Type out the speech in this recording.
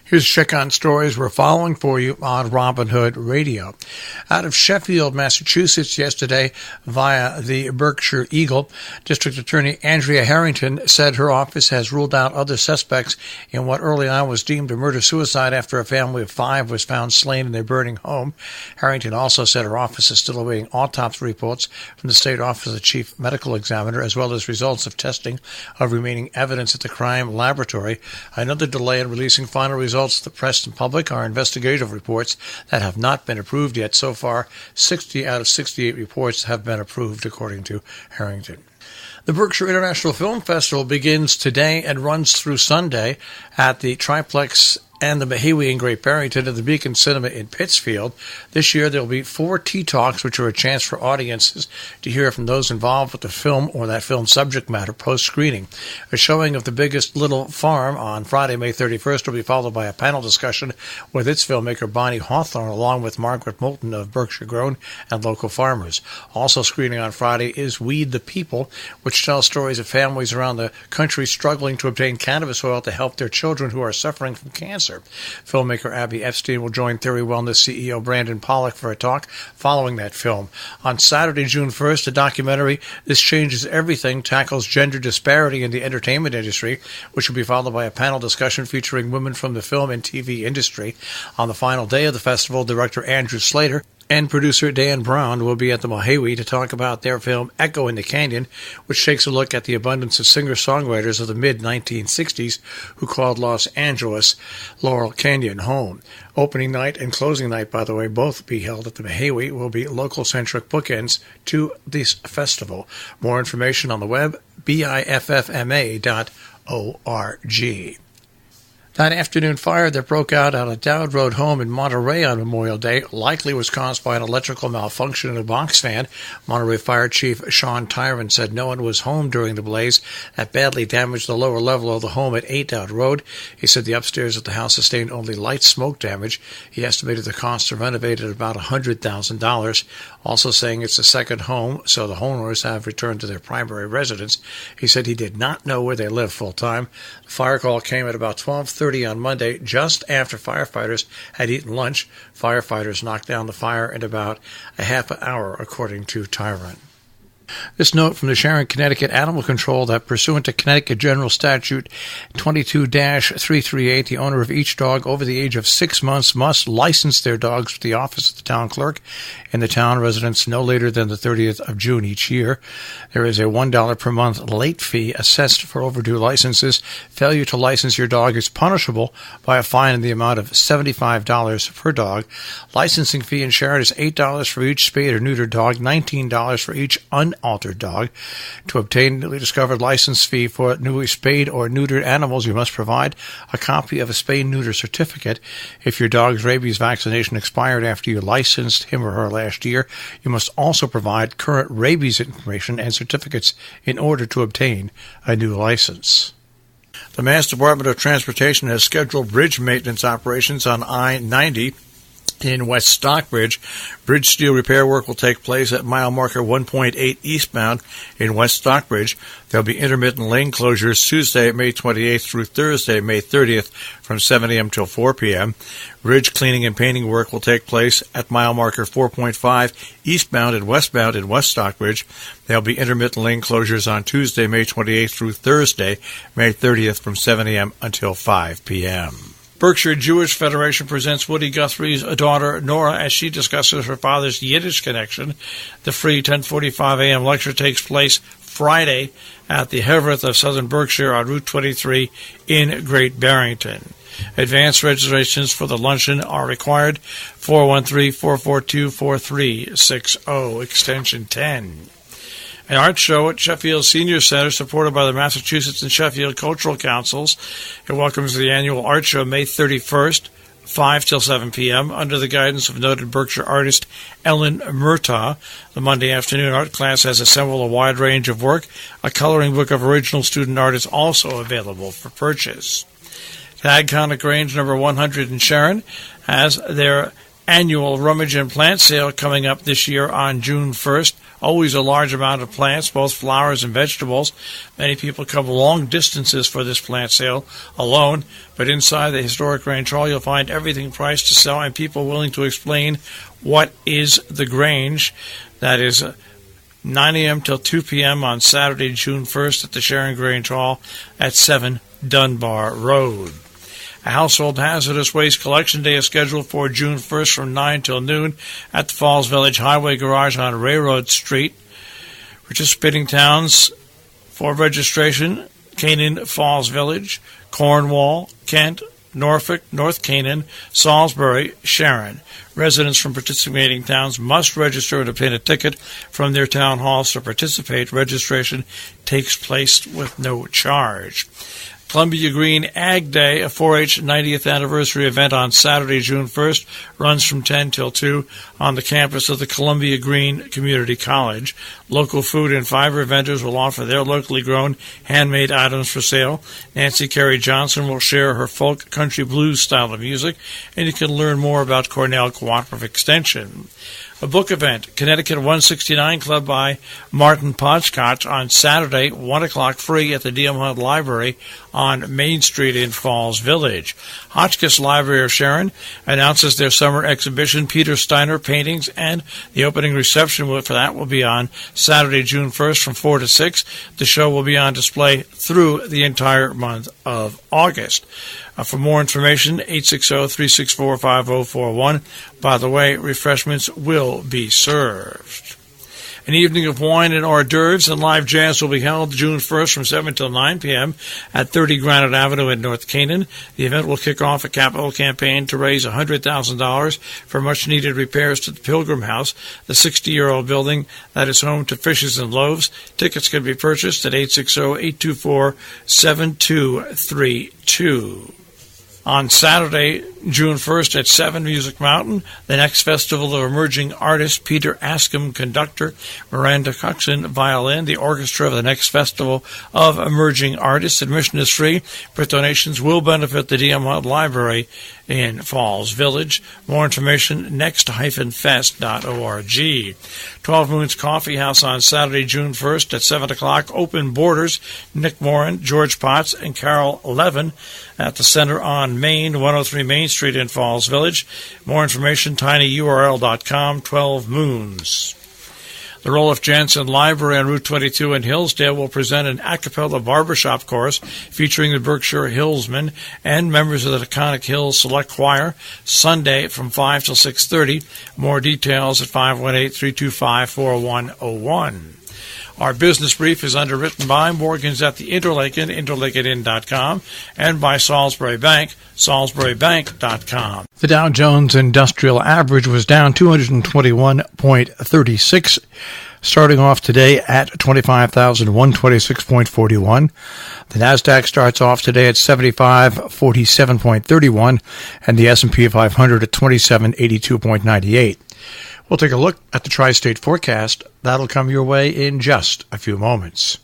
Here's a check on stories we're following for you on Robin Hood Radio. Out of Sheffield, Massachusetts yesterday via the Berkshire Eagle, District Attorney Andrea Harrington said her office has ruled out other suspects in what early on was deemed a murder-suicide after a family of 5 was found slain in their burning home. Harrington also said her office is still awaiting autopsy reports from the State Office of the Chief Medical Examiner, as well as results of testing of remaining evidence at the crime laboratory. Another delay in releasing final results to the press and public are investigative reports that have not been approved yet. So far, 60 out of 68 reports have been approved, according to Harrington. The Berkshire International Film Festival begins today and runs through Sunday at the Triplex and the Mahiwi in Great Barrington and the Beacon Cinema in Pittsfield. This year there will be 4 tea talks, which are a chance for audiences to hear from those involved with the film or that film's subject matter post-screening. A showing of The Biggest Little Farm on Friday, May 31st will be followed by a panel discussion with its filmmaker Bonnie Hawthorne, along with Margaret Moulton of Berkshire Grown and local farmers. Also screening on Friday is Weed the People, which tells stories of families around the country struggling to obtain cannabis oil to help their children who are suffering from cancer. Filmmaker Abby Epstein will join Theory Wellness CEO Brandon Pollock for a talk following that film. On Saturday, June 1st, a documentary, This Changes Everything, tackles gender disparity in the entertainment industry, which will be followed by a panel discussion featuring women from the film and TV industry. On the final day of the festival, director Andrew Slater and producer Dan Brown will be at the Mahiwi to talk about their film Echo in the Canyon, which takes a look at the abundance of singer-songwriters of the mid-1960s who called Los Angeles Laurel Canyon home. Opening night and closing night, by the way, both be held at the Mahiwi, will be local-centric bookends to this festival. More information on the web, biffma.org. That afternoon fire that broke out at a Dowd Road home in Monterey on Memorial Day likely was caused by an electrical malfunction in a box fan. Monterey Fire Chief Sean Tyron said no one was home during the blaze that badly damaged the lower level of the home at 8 Dowd Road. He said the upstairs of the house sustained only light smoke damage. He estimated the cost to renovate at about $100,000, also saying it's a second home, so the homeowners have returned to their primary residence. He said he did not know where they live full-time. The fire call came at about 12:30 on Monday, just after firefighters had eaten lunch. Firefighters knocked down the fire in about a half an hour, according to Tyron. This note from the Sharon, Connecticut Animal Control that pursuant to Connecticut General Statute 22-338, the owner of each dog over the age of 6 months must license their dogs with the office of the town clerk in the town residence no later than the 30th of June each year. There is a $1 per month late fee assessed for overdue licenses. Failure to license your dog is punishable by a fine in the amount of $75 per dog. Licensing fee in Sharon is $8 for each spayed or neutered dog, $19 for each unaltered dog. To obtain newly discovered license fee for newly spayed or neutered animals, you must provide a copy of a spay-neuter certificate. If your dog's rabies vaccination expired after you licensed him or her last year, you must also provide current rabies information and certificates in order to obtain a new license. The Mass Department of Transportation has scheduled bridge maintenance operations on I-90 in West Stockbridge. Bridge steel repair work will take place at mile marker 1.8 eastbound in West Stockbridge. There will be intermittent lane closures Tuesday, May 28th through Thursday, May 30th from 7 a.m. till 4 p.m. Bridge cleaning and painting work will take place at mile marker 4.5 eastbound and westbound in West Stockbridge. There will be intermittent lane closures on Tuesday, May 28th through Thursday, May 30th from 7 a.m. until 5 p.m. Berkshire Jewish Federation presents Woody Guthrie's daughter, Nora, as she discusses her father's Yiddish connection. The free 10:45 a.m. lecture takes place Friday at the Hevereth of Southern Berkshire on Route 23 in Great Barrington. Advance registrations for the luncheon are required. 413-442-4360, extension 10. An art show at Sheffield Senior Center supported by the Massachusetts and Sheffield Cultural Councils. It welcomes the annual art show May 31st, 5 till 7 p.m. under the guidance of noted Berkshire artist Ellen Murtaugh. The Monday afternoon art class has assembled a wide range of work. A coloring book of original student art is also available for purchase. Tagconic Range number 100 in Sharon has their annual Rummage and Plant Sale coming up this year on June 1st. Always a large amount of plants, both flowers and vegetables. Many people come long distances for this plant sale alone, but inside the historic Grange Hall you'll find everything priced to sell and people willing to explain what is the Grange. That is 9 a.m. till 2 p.m. on Saturday, June 1st at the Sharon Grange Hall at 7 Dunbar Road. A household hazardous waste collection day is scheduled for June 1st from 9 till noon at the Falls Village Highway Garage on Railroad Street. Participating towns for registration: Canaan, Falls Village, Cornwall, Kent, Norfolk, North Canaan, Salisbury, Sharon. Residents from participating towns must register and obtain a ticket from their town halls to participate. Registration takes place with no charge. Columbia Green Ag Day, a 4-H 90th anniversary event on Saturday, June 1st, runs from 10 till 2 on the campus of the Columbia Green Community College. Local food and fiber vendors will offer their locally grown handmade items for sale. Nancy Carey Johnson will share her folk country blues style of music, and you can learn more about Cornell Cooperative Extension. A book event, Connecticut 169 Club by Martin Podskotch on Saturday, 1 o'clock free at the D.M. Hunt Library on Main Street in Falls Village. Hotchkiss Library of Sharon announces their summer exhibition, Peter Steiner Paintings, and the opening reception for that will be on Saturday, June 1st from 4 to 6. The show will be on display through the entire month of August. For more information, 860-364-5041. By the way, refreshments will be served. An evening of wine and hors d'oeuvres and live jazz will be held June 1st from 7 till 9 p.m. at 30 Granite Avenue in North Canaan. The event will kick off a capital campaign to raise $100,000 for much-needed repairs to the Pilgrim House, the 60-year-old building that is home to Fishes and Loaves. Tickets can be purchased at 860-824-7232. On Saturday, June 1st at 7 Music Mountain, the next festival of emerging artists, Peter Askham, conductor, Miranda Coxon, violin, the orchestra of the next festival of emerging artists. Admission is free, but donations will benefit the D.M. Hunt Library in Falls Village. More information, next-fest.org. 12 Moons Coffee House on Saturday, June 1st at 7 o'clock. Open Borders, Nick Moran, George Potts, and Carol Levin at the Center on Main, 103 Main Street in Falls Village. More information, tinyurl.com, 12 Moons. The Roloff Jansen Library on Route 22 in Hillsdale will present an a cappella barbershop chorus featuring the Berkshire Hillsmen and members of the Taconic Hills Select Choir, Sunday from 5 till 6:30. More details at 518-325-4101. Our business brief is underwritten by Morgan's at the Interlaken, interlakenin.com, and by Salisbury Bank, salisburybank.com. The Dow Jones Industrial Average was down 221.36, starting off today at 25,126.41. The Nasdaq starts off today at 7547.31, and the S&P 500 at 2782.98. We'll take a look at the tri-state forecast. That'll come your way in just a few moments.